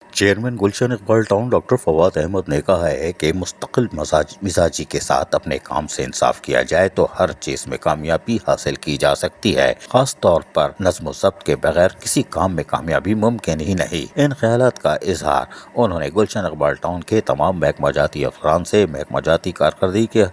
Chairman गुलशन Iqbal town doctor Fawad Ahmad ने कहा है कि मुस्तकिल मिजाजी के साथ अपने काम से इंसाफ किया जाए तो हर चीज में कामयाबी हासिल की जा सकती है। खास तौर पर नज़्म ज़ब्त के बगैर किसी काम में कामयाबी मुमकिन ही नहीं। इन ख्यालात का इजहार उन्होंने गुलशन इकबाल टाउन के तमाम महकमा जाती अफसरान से महकमा जाती कारकर्दगी के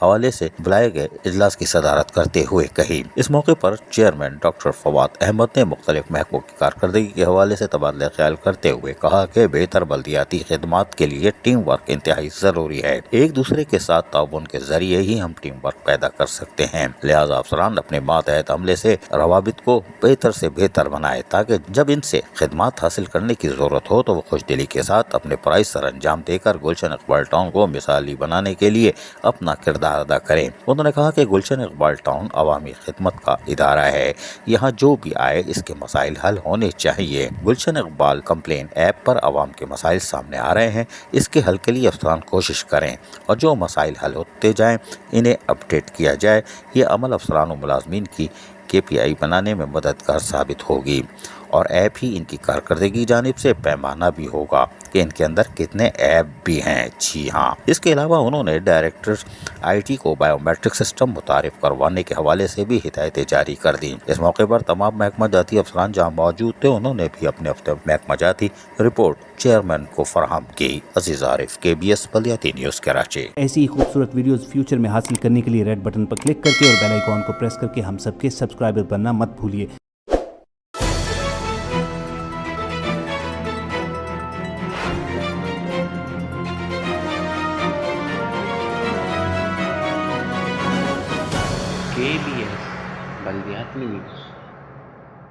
हवाले से बुलाए गए इजलास की सदारत करते हुए कही। इस मौके पर चेयरमैन डॉक्टर फवाद अहमद ने मुख्तलिफ महकमों की कारकर्दगी के हवाले से तबादला ख्याल करते हुए कहा कि बेहतर बल्दियाती खिदमात के लिए टीम वर्क इंतहाई जरूरी है। एक दूसरे के साथ ताउन के जरिए ही हम टीम वर्क पैदा कर सकते हैं। लिहाजा अफसरान अपने मातहत अमले से रवाबित को बेहतर से बेहतर बनाए ताकि जब इनसे खिदमात हासिल करने की जरूरत हो तो वो खुश दिली के साथ अपने फराइज सर अंजाम देकर गुलशन इकबाल टाउन को मिसाली बनाने के लिए अपना किरदार अदा करें। उन्होंने कहा कि गुलशन इकबाल टाउन अवामी खिदमत का इदारा है। यहाँ जो भी आए इसके मसाइल हल होने चाहिए। गुलशन इकबाल कंप्लेन ऐप पर अवाम के मसाइल सामने आ रहे हैं, इसके हल के लिए अफसरान कोशिश करें और जो मसाइल हल होते जाएं इन्हें अपडेट किया जाए। ये अमल अफसरान और मुलाजमीन की KPI बनाने में मददगार साबित होगी और ऐप ही इनकी कारकर्दगी जानिब से पैमाना भी होगा कि इनके अंदर कितने ऐप भी हैं। जी हाँ, इसके अलावा उन्होंने डायरेक्टर IT को बायोमेट्रिक सिस्टम मुतारिफ करवाने के हवाले से भी हिदायतें जारी कर दी। इस मौके पर तमाम महकमा जाती अफसरान जहाँ मौजूद थे उन्होंने भी अपने महकमा जाती रिपोर्ट चेयरमैन को फराहम की। अजीज आरिफ, KBS बल्दियाती न्यूज़ कराची। ऐसी ही खूबसूरत वीडियोस फ्यूचर में हासिल करने के लिए रेड बटन पर क्लिक करके और बेल आइकॉन को प्रेस करके हम सबके सब्सक्राइबर बनना मत भूलिए। KBS बल्दियाती न्यूज़।